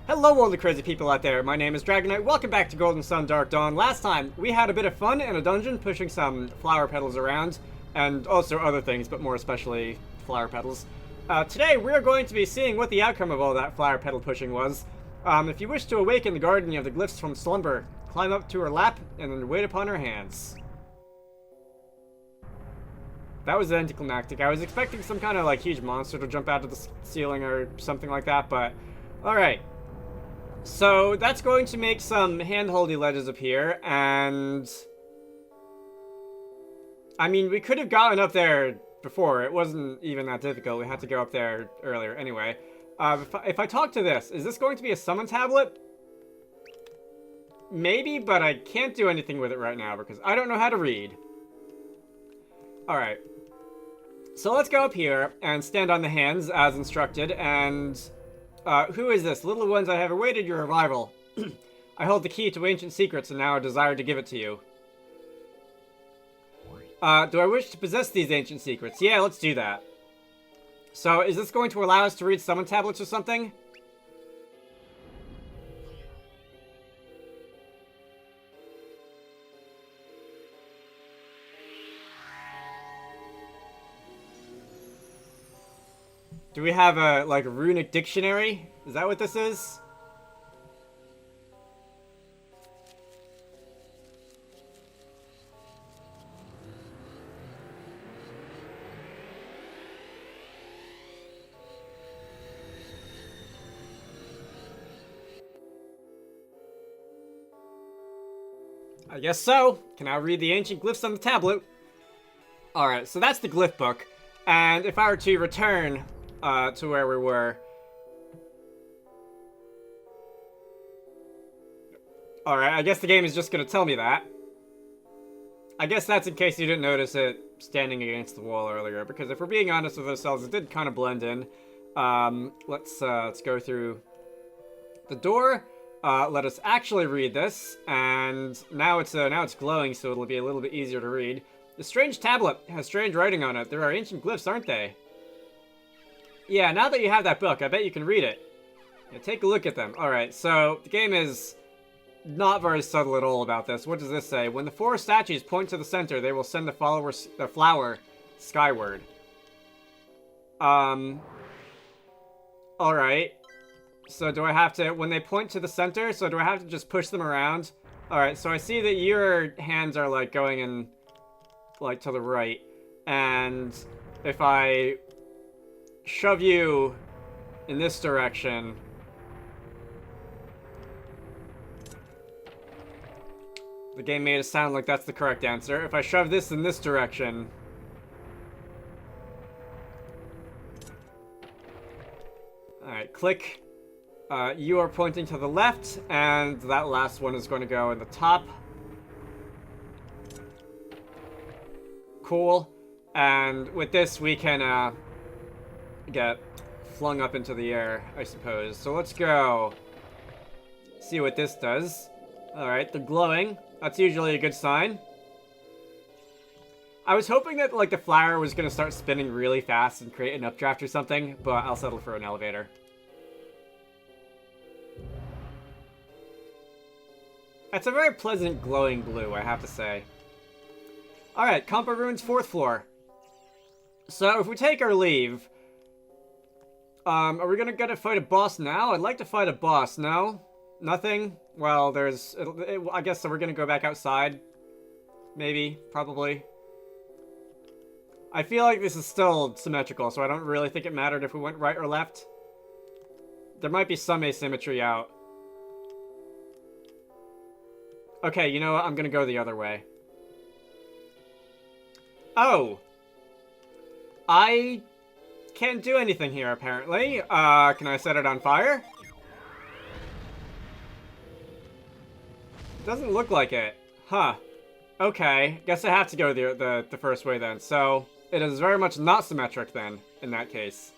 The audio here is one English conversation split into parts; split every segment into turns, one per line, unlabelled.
Hello all the crazy people out there, my name is Dragonite, welcome back to Golden Sun Dark Dawn. Last time, we had a bit of fun in a dungeon pushing some flower petals around, and also other things, but more especially flower petals. Today, we're going to be seeing what the outcome of all that flower petal pushing was. If you wish to awaken the guardian of the glyphs from slumber, climb up to her lap, and then wait upon her hands. That was anticlimactic. I was expecting some kind of like huge monster to jump out of the ceiling or something like that, but alright. So that's going to make some handholdy ledges appear, and I mean, we could have gotten up there before. It wasn't even that difficult. We had to go up there earlier. Anyway, if I talk to this, is this going to be a summon tablet? Maybe, but I can't do anything with it right now because I don't know how to read. Alright. So let's go up here and stand on the hands as instructed, and who is this? Little ones, I have awaited your arrival. I hold the key to ancient secrets and now desire to give it to you. Do I wish to possess these ancient secrets? Yeah, let's do that. So, is this going to allow us to read summon tablets or something? Do we have a, like, runic dictionary? Is that what this is? I guess so. Can I read the ancient glyphs on the tablet? Alright, so that's the glyph book. And if I were to return to where we were. Alright, I guess the game is just going to tell me that. I guess that's in case you didn't notice it standing against the wall earlier, because if we're being honest with ourselves, it did kind of blend in. Let's go through the door. Let us actually read this, and now it's glowing, so it'll be a little bit easier to read. The strange tablet has strange writing on it. There are ancient glyphs, aren't they? Yeah, now that you have that book, I bet you can read it. Yeah, take a look at them. Alright, so the game is not very subtle at all about this. What does this say? When the four statues point to the center, they will send the flower skyward. Alright. So do I have to, when they point to the center, so do I have to just push them around? Alright, so I see that your hands are like going in, like to the right. And if I shove you in this direction, the game made it sound like that's the correct answer. If I shove this in this direction, alright, click. You are pointing to the left, and that last one is going to go in the top. Cool. And with this, we can get flung up into the air, I suppose. So let's go see what this does. Alright, they're glowing. That's usually a good sign. I was hoping that, like, the flower was going to start spinning really fast and create an updraft or something, but I'll settle for an elevator. It's a very pleasant glowing blue, I have to say. Alright, Compa Ruins 4th floor. So, if we take our leave, are we gonna go to fight a boss now? I'd like to fight a boss. No? Nothing? Well, I guess so we're gonna go back outside. Maybe. Probably. I feel like this is still symmetrical, so I don't really think it mattered if we went right or left. There might be some asymmetry out. Okay, you know what? I'm gonna go the other way. Oh! I can't do anything here, apparently. Can I set it on fire? Doesn't look like it. Huh. Okay. Guess I have to go the first way then. So, it is very much not symmetric then, in that case.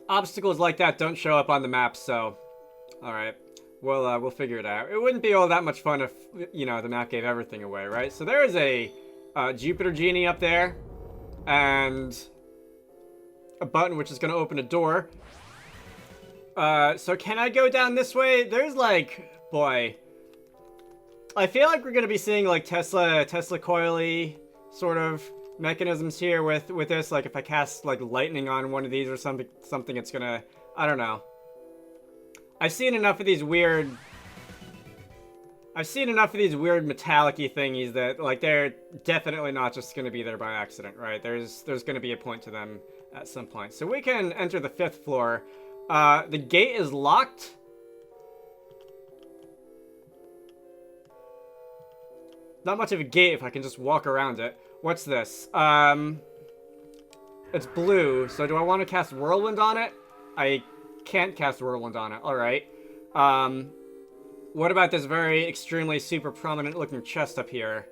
Obstacles like that don't show up on the map, so... Alright. We'll figure it out. It wouldn't be all that much fun if, you know, the map gave everything away, right? So there is a Jupiter Genie up there. And a button which is going to open a door. So can I go down this way? There's like, boy, I feel like we're gonna be seeing like Tesla coily sort of mechanisms here with this. Like if I cast like lightning on one of these or something, it's gonna, I don't know. I've seen enough of these weird metallic-y thingies that like they're definitely not just gonna be there by accident, right? There's gonna be a point to them at some point. So we can enter the 5th floor. The gate is locked. Not much of a gate if I can just walk around it. What's this? It's blue, so do I want to cast Whirlwind on it? I can't cast Whirlwind on it. Alright. What about this very extremely super prominent looking chest up here?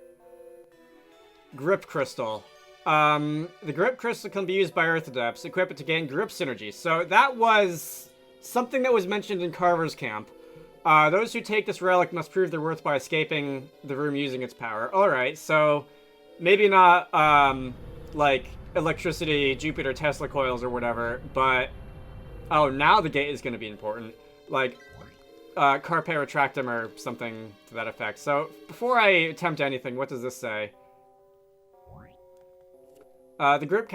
Grip Crystal. The Grip Crystal can be used by Wizarducks. Equip it to gain grip synergy. So that was something that was mentioned in Carver's camp. Those who take this relic must prove their worth by escaping the room using its power. Alright, so maybe not, like, electricity, Jupiter, Tesla coils or whatever, but... Oh, now the gate is going to be important. Like, Carpe Retractum or something to that effect. So, before I attempt anything, what does this say? The grip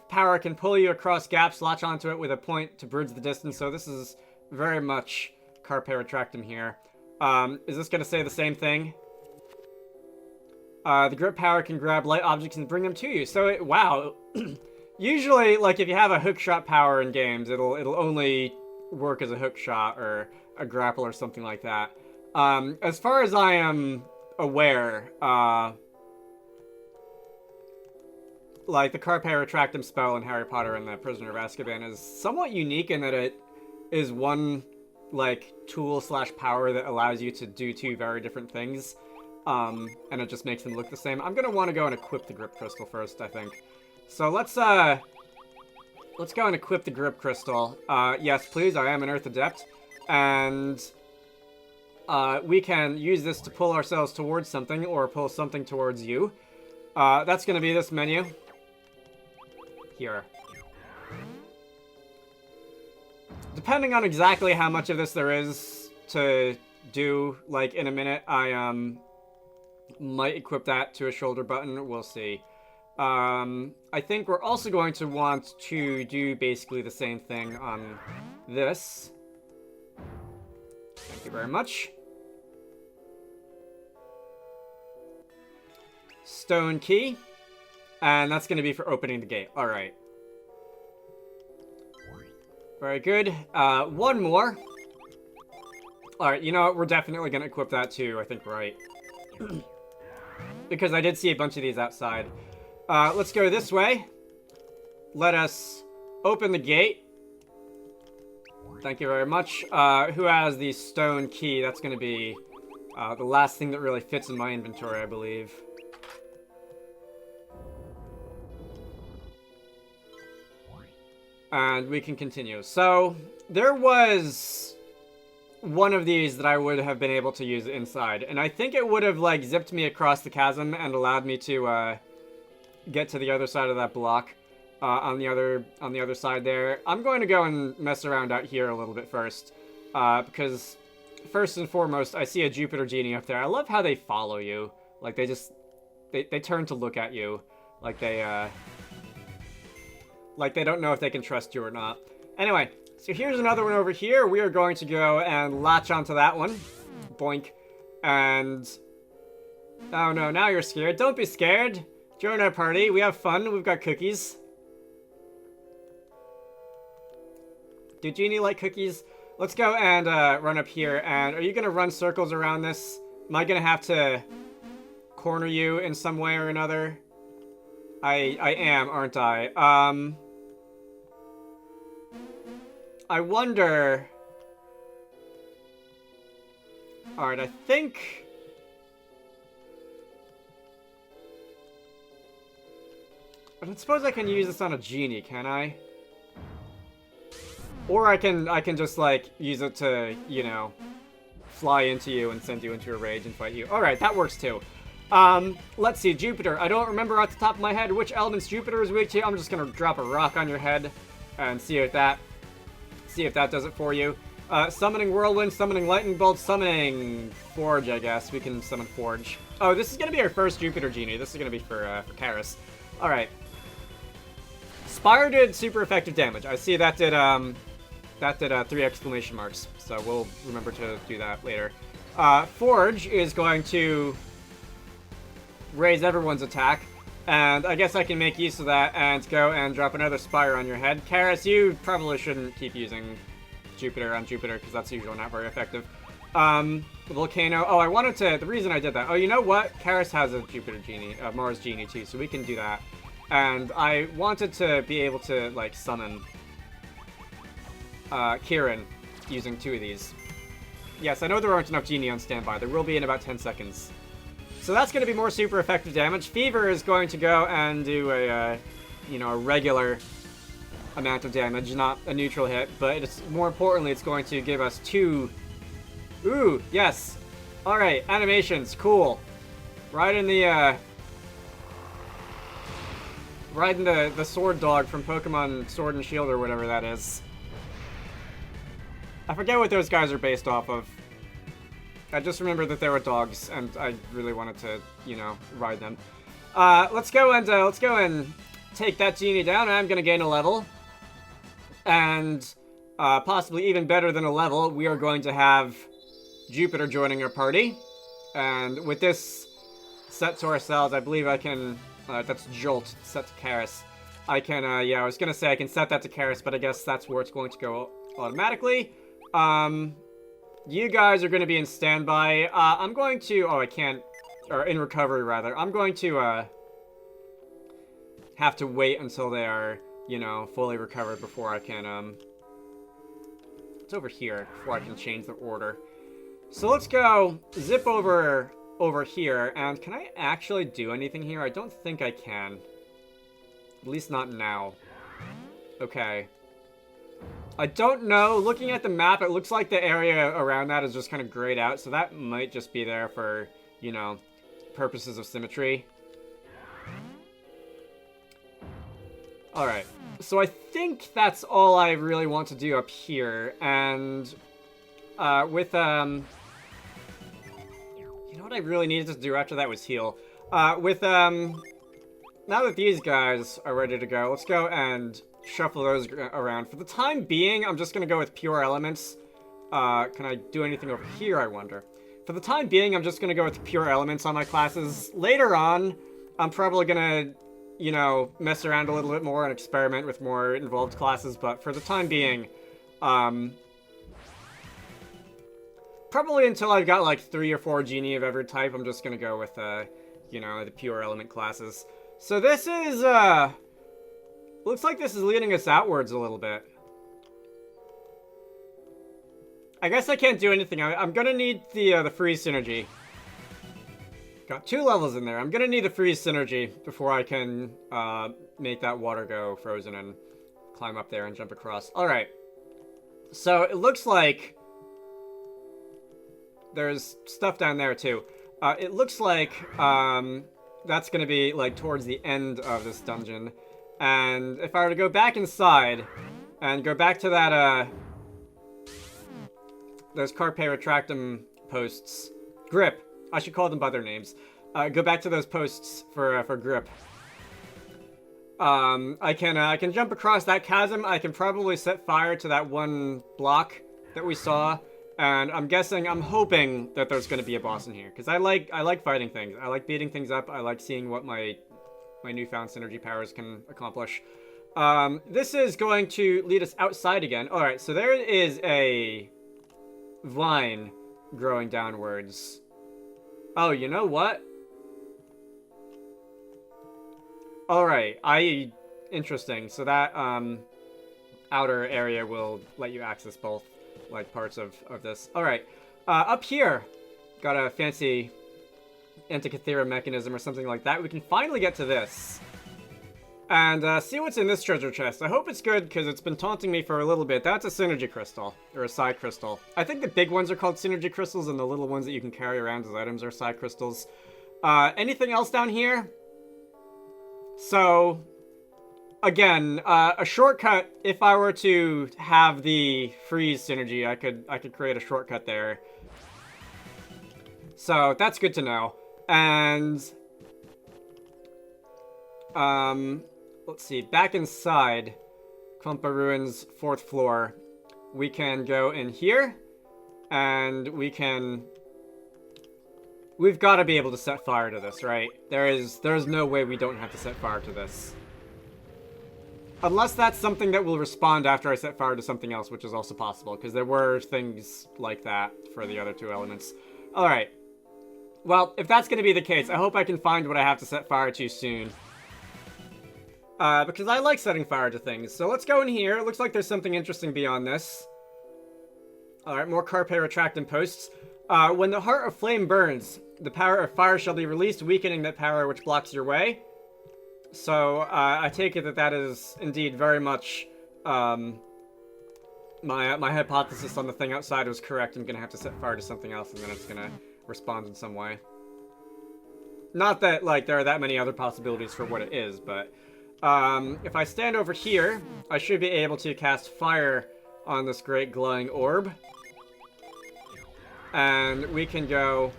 power can pull you across gaps, latch onto it with a point to bridge the distance, so this is very much Carpe Retractum here. Is this going to say the same thing? The grip power can grab light objects and bring them to you. So, wow. Usually, like, if you have a hook shot power in games, it'll only work as a hook shot or a grapple or something like that. As far as I am aware, like, the Carpe Retractum spell in Harry Potter and the Prisoner of Azkaban is somewhat unique in that it is one, like, tool/power that allows you to do two very different things. And it just makes them look the same. I'm gonna want to go and equip the Grip Crystal first, I think. So let's go and equip the Grip Crystal. Yes, please, I am an Earth Adept. And we can use this to pull ourselves towards something or pull something towards you. That's gonna be this menu. Here. Depending on exactly how much of this there is to do, like, in a minute, I, might equip that to a shoulder button. We'll see. I think we're also going to want to do basically the same thing on this. Thank you very much. Stone key. And that's going to be for opening the gate. Alright. Very good. One more. Alright, you know what? We're definitely going to equip that too, I think, right? Because I did see a bunch of these outside. Let's go this way. Let us open the gate. Thank you very much. Who has the stone key? That's going to be the last thing that really fits in my inventory, I believe. And we can continue. So, there was one of these that I would have been able to use inside. And I think it would have, like, zipped me across the chasm and allowed me to, get to the other side of that block. On the other side there. I'm going to go and mess around out here a little bit first. Because, first and foremost, I see a Jupiter Genie up there. I love how they follow you. Like, they turn to look at you. Like they don't know if they can trust you or not. Anyway, so here's another one over here. We are going to go and latch onto that one. Boink. And... oh no, now you're scared. Don't be scared. Join our party. We have fun. We've got cookies. Do Genie like cookies? Let's go and run up here. And are you going to run circles around this? Am I going to have to corner you in some way or another? I am, aren't I? I wonder... Alright, I think... I don't suppose I can use this on a Genie, can I? Or I can just, like, use it to, you know, fly into you and send you into a rage and fight you. Alright, that works too. Let's see, Jupiter. I don't remember off the top of my head which elements Jupiter is weak to. I'm just gonna drop a rock on your head and see if that See if that does it for you. Summoning Whirlwind, summoning Lightning Bolt, summoning Forge, I guess. We can summon Forge. Oh, this is going to be our first Jupiter Genie. This is going to be for Karis. Alright. Spire did super effective damage. I see that did 3 exclamation marks. So we'll remember to do that later. Forge is going to raise everyone's attack. And I guess I can make use of that and go and drop another Spire on your head. Karis, you probably shouldn't keep using Jupiter on Jupiter, because that's usually not very effective. Volcano. Oh, I wanted to... The reason I did that... Oh, you know what? Karis has a Jupiter Genie, Mars Genie, too, so we can do that. And I wanted to be able to, like, summon Kieran using 2 of these. Yes, I know there aren't enough Genie on standby. There will be in about 10 seconds. So that's going to be more super effective damage. Fever is going to go and do a, a regular amount of damage, not a neutral hit, but it's more importantly, it's going to give us 2... Ooh, yes. Alright, animations, cool. Right in the Sword Dog from Pokemon Sword and Shield or whatever that is. I forget what those guys are based off of. I just remember that they were dogs, and I really wanted to, ride them. Let's go and take that Genie down. I'm gonna gain a level. And possibly even better than a level, we are going to have Jupiter joining our party. And with this set to ourselves, I believe I can... that's Jolt, set to Karis. I can, I was gonna say I can set that to Karis, but I guess that's where it's going to go automatically. You guys are going to be in standby. I'm going to... Oh, I can't... Or in recovery, rather. I'm going to, have to wait until they are, fully recovered before I can, It's over here, before I can change the order. So let's go zip over here, and can I actually do anything here? I don't think I can. At least not now. Okay. I don't know. Looking at the map, it looks like the area around that is just kind of grayed out, so that might just be there for, purposes of symmetry. Alright. So I think that's all I really want to do up here, and with, you know what I really needed to do after that was heal. Now that these guys are ready to go, let's go and shuffle those around. For the time being, I'm just going to go with pure elements. Can I do anything over here, I wonder? For the time being, I'm just going to go with pure elements on my classes. Later on, I'm probably going to, mess around a little bit more and experiment with more involved classes, but for the time being, probably until I've got like 3 or 4 Genie of every type, I'm just going to go with, the pure element classes. So this is, looks like this is leading us outwards a little bit. I guess I can't do anything. I'm gonna need the freeze synergy. Got 2 levels in there. I'm gonna need the freeze synergy before I can make that water go frozen and climb up there and jump across. Alright. So it looks like there's stuff down there too. It looks like that's gonna be like towards the end of this dungeon. And if I were to go back inside and go back to that those Carpe Retractum posts. Grip. I should call them by their names. Go back to those posts for Grip. I can jump across that chasm. I can probably set fire to that one block that we saw. And I'm hoping that there's going to be a boss in here. Because I like fighting things. I like beating things up. I like seeing what my newfound synergy powers can accomplish. This is going to lead us outside again. Alright, so there is a vine growing downwards. Oh, you know what? Alright, interesting. So that, outer area will let you access both, like, parts of this. Alright, up here, got a fancy Antikythera mechanism or something like that. We can finally get to this. And see what's in this treasure chest. I hope it's good, because it's been taunting me for a little bit. That's a synergy crystal, or a psi crystal. I think the big ones are called synergy crystals, and the little ones that you can carry around as items are psi crystals. Anything else down here? So, again, a shortcut, if I were to have the freeze synergy, I could create a shortcut there. So, that's good to know. And, let's see, back inside Klumpa Ruins 4th floor, we can go in here, and we've got to be able to set fire to this, right? There's no way we don't have to set fire to this. Unless that's something that will respond after I set fire to something else, which is also possible, because there were things like that for the other 2 elements. Alright. Well, if that's going to be the case, I hope I can find what I have to set fire to soon. Because I like setting fire to things. So let's go in here. It looks like there's something interesting beyond this. Alright, more carpe retractant posts. When the heart of flame burns, the power of fire shall be released, weakening that power which blocks your way. So, I take it that that is indeed very much, my hypothesis on the thing outside was correct. I'm gonna have to set fire to something else, and then it's gonna respond in some way. Not that, like, there are that many other possibilities for what it is, but, if I stand over here, I should be able to cast fire on this great glowing orb. And we can go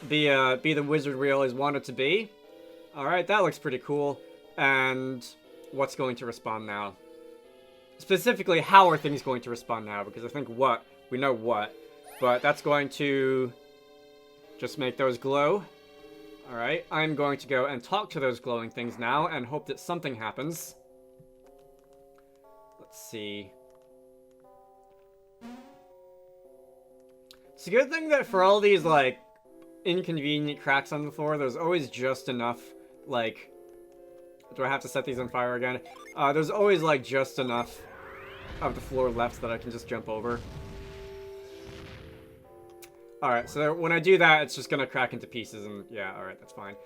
be the wizard we always wanted to be. Alright, that looks pretty cool. And what's going to respond now? Specifically, how are things going to respond now? Because I think what, we know what. But that's going to just make those glow. Alright, I'm going to go and talk to those glowing things now and hope that something happens. Let's see. It's a good thing that for all these, like, inconvenient cracks on the floor, there's always just enough, like... Do I have to set these on fire again? There's always, like, just enough of the floor left that I can just jump over. Alright, so when I do that, it's just gonna crack into pieces, and yeah, alright, that's fine.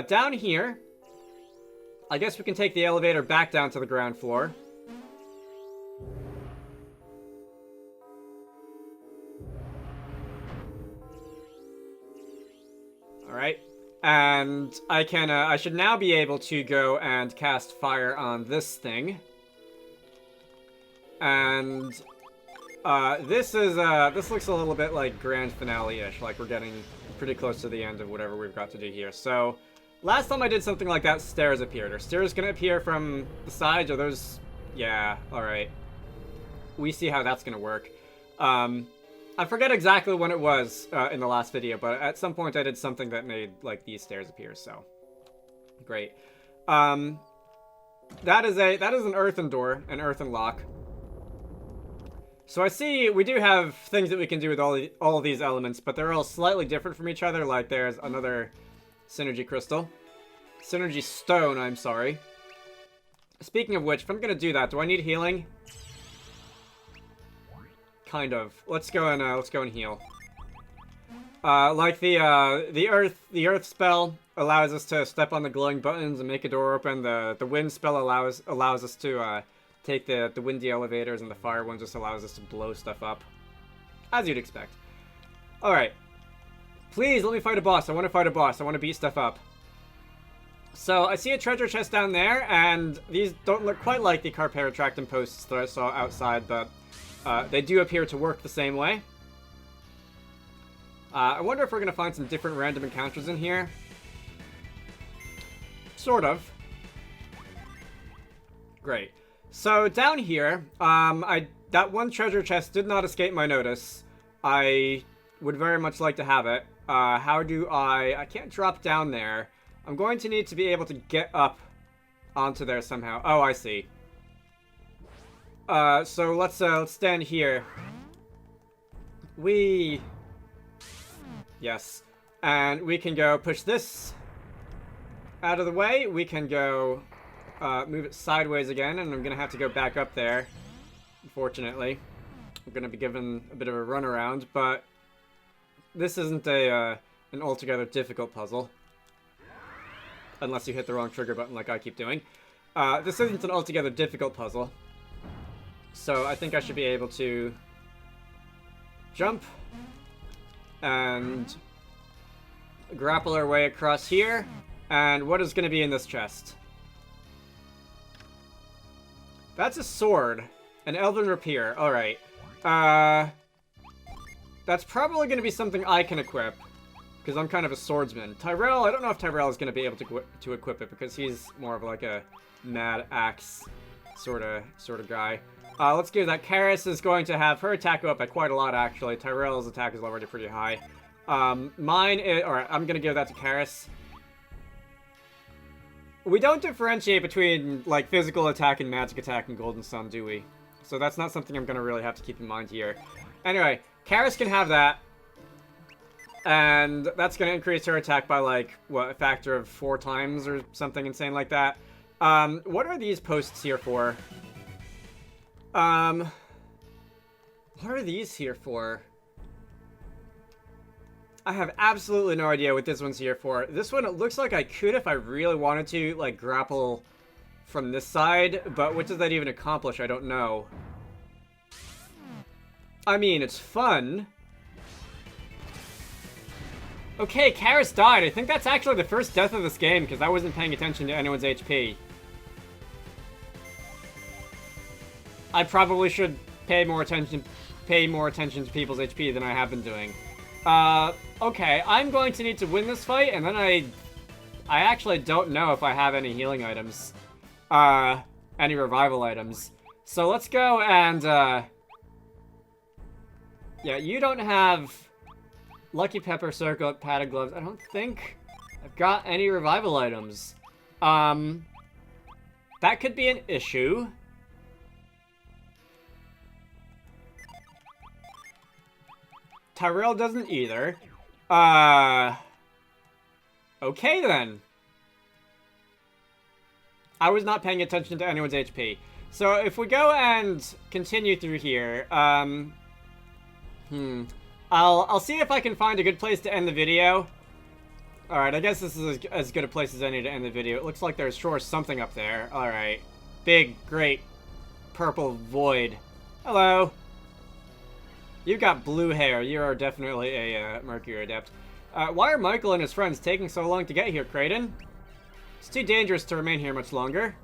Down here, I guess we can take the elevator back down to the ground floor. Alright, and I should now be able to go and cast fire on this thing. And, this looks a little bit like grand finale-ish, like we're getting pretty close to the end of whatever we've got to do here. So, last time I did something like that, stairs appeared. Are stairs gonna appear from the sides? Are those... Yeah, alright. We see how that's gonna work. I forget exactly when it was in the last video, but at some point I did something that made, like, these stairs appear, so... Great. That is an earthen door, an earthen lock. So I see we do have things that we can do with all of these elements, but they're all slightly different from each other, like there's another synergy crystal. Synergy stone, I'm sorry. Speaking of which, if I'm gonna do that, do I need healing? Kind of. Let's go and heal. Like the earth spell allows us to step on the glowing buttons and make a door open. The wind spell allows us to take the windy elevators, and the fire one just allows us to blow stuff up. As you'd expect. Alright. Please, let me fight a boss. I want to fight a boss. I want to beat stuff up. So, I see a treasure chest down there, and these don't look quite like the carpe retractant posts that I saw outside, but they do appear to work the same way. I wonder if we're going to find some different random encounters in here. Sort of. Great. So, down here, that one treasure chest did not escape my notice. I would very much like to have it. How do I can't drop down there. I'm going to need to be able to get up onto there somehow. Oh, I see. So let's stand here. Yes. And we can go push this out of the way. We can go move it sideways again, and I'm gonna have to go back up there. Unfortunately, I'm gonna be given a bit of a runaround, but this isn't an altogether difficult puzzle. Unless you hit the wrong trigger button like I keep doing. This isn't an altogether difficult puzzle. So I think I should be able to jump and grapple our way across here. And what is going to be in this chest? That's a sword. An elven rapier. Alright. That's probably going to be something I can equip. Because I'm kind of a swordsman. Tyrell, I don't know if Tyrell is going to be able to equip it. Because he's more of like a mad axe sort of guy. Let's give that. Karis is going to have her attack go up by quite a lot, actually. Tyrell's attack is already pretty high. Mine is... Alright, I'm going to give that to Karis. We don't differentiate between, like, physical attack and magic attack in Golden Sun, do we? So that's not something I'm going to really have to keep in mind here. Anyway, Karis can have that. And that's going to increase her attack by, like, what, a factor of 4 times or something insane like that. What are these posts here for? What are these here for? I have absolutely no idea what this one's here for. This one, it looks like I could, if I really wanted to, like, grapple from this side, but what does that even accomplish? I don't know. I mean, it's fun. Okay, Karis died. I think that's actually the first death of this game, because I wasn't paying attention to anyone's HP. I probably should pay more attention to people's HP than I have been doing. Okay, I'm going to need to win this fight, and then I actually don't know if I have any healing items. Any revival items. So let's go and, yeah, you don't have Lucky Pepper, Circlet, Padded Gloves. I don't think I've got any revival items. That could be an issue. Tyrell doesn't either. Okay then. I was not paying attention to anyone's HP. So if we go and continue through here, I'll see if I can find a good place to end the video. Alright, I guess this is as good a place as any to end the video. It looks like there's sure something up there. Alright. Big, great, purple void. Hello. You've got blue hair. You are definitely a Mercury Adept. Why are Michael and his friends taking so long to get here, Kraden? It's too dangerous to remain here much longer.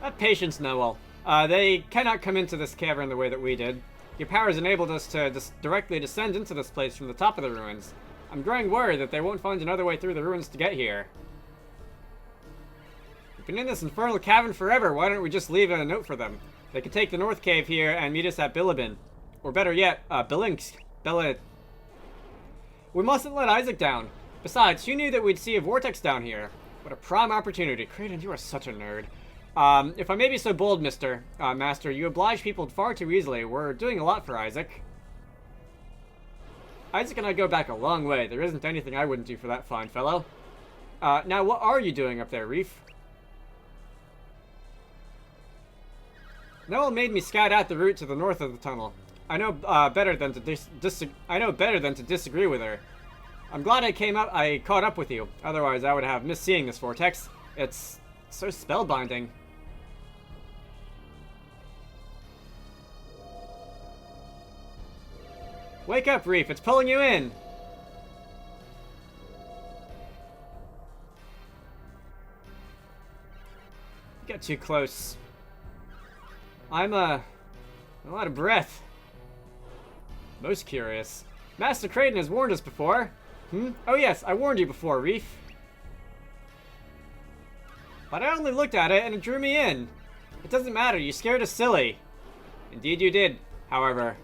Have patience, Noel. They cannot come into this cavern the way that we did. Your powers enabled us to directly descend into this place from the top of the ruins. I'm growing worried that they won't find another way through the ruins to get here. We've been in this infernal cavern forever. Why don't we just leave a note for them? They could take the North Cave here and meet us at Bilibin. Or better yet, Bilinsk. We mustn't let Isaac down. Besides, who knew that we'd see a vortex down here? What a prime opportunity. Kraden, you are such a nerd. If I may be so bold, Master, you oblige people far too easily. We're doing a lot for Isaac. Isaac and I go back a long way. There isn't anything I wouldn't do for that fine fellow. Now, what are you doing up there, Reef? Noel made me scout out the route to the north of the tunnel. I know better than to disagree with her. I'm glad I caught up with you. Otherwise, I would have missed seeing this vortex. It's so spellbinding. Wake up, Reef. It's pulling you in. You got too close. I'm out of breath. Most curious. Master Kraden has warned us before. Oh yes, I warned you before, Reef. But I only looked at it and it drew me in. It doesn't matter, you scared us silly. Indeed you did, however.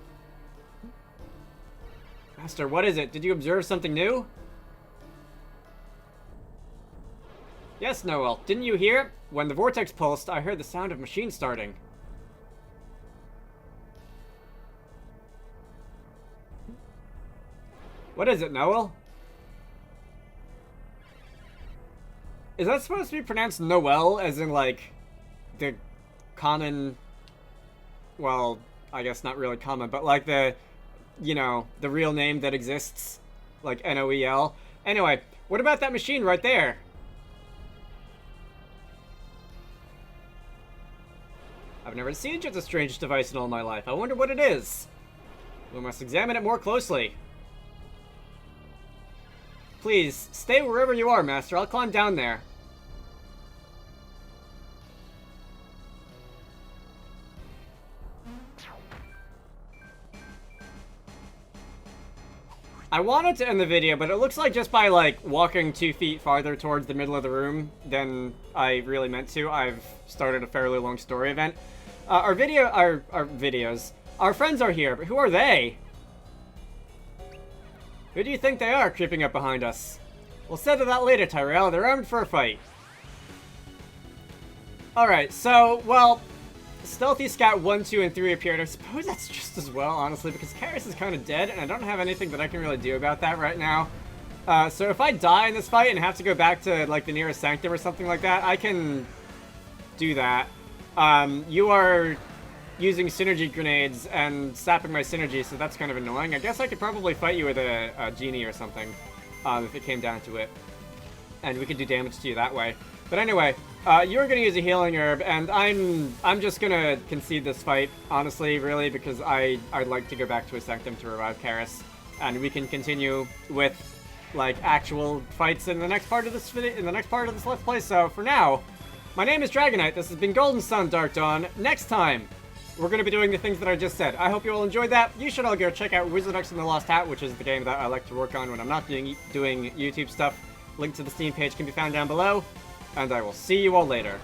Master, what is it? Did you observe something new? Yes, Noel. Didn't you hear? When the vortex pulsed, I heard the sound of machines starting. What is it, Noel? Is that supposed to be pronounced Noel, as in, like, the common... Well, I guess not really common, but like the, you know, the real name that exists? Like N-O-E-L? Anyway, what about that machine right there? I've never seen such a strange device in all my life. I wonder what it is. We must examine it more closely. Please, stay wherever you are, Master. I'll climb down there. I wanted to end the video, but it looks like just by, like, walking 2 feet farther towards the middle of the room than I really meant to, I've started a fairly long story event. Our videos. Our friends are here, but who are they? Who do you think they are creeping up behind us? We'll settle that later, Tyrell. They're armed for a fight. Alright, so, well, Stealthy Scout 1, 2, and 3 appeared. I suppose that's just as well, honestly, because Karis is kind of dead, and I don't have anything that I can really do about that right now. So if I die in this fight and have to go back to, like, the nearest sanctum or something like that, I can do that. You are using synergy grenades and sapping my synergy, so that's kind of annoying. I guess I could probably fight you with a genie or something, if it came down to it. And we could do damage to you that way. But anyway, you're gonna use a healing herb, and I'm just gonna concede this fight, honestly, really, because I'd like to go back to a sanctum to revive Karis, and we can continue with, like, actual fights in the next part of this Let's Play. So for now, my name is Dragonite. This has been Golden Sun Dark Dawn. Next time, we're gonna be doing the things that I just said. I hope you all enjoyed that. You should all go check out Wizarducks and the Lost Hat, which is the game that I like to work on when I'm not doing YouTube stuff. Link to the Steam page can be found down below. And I will see you all later.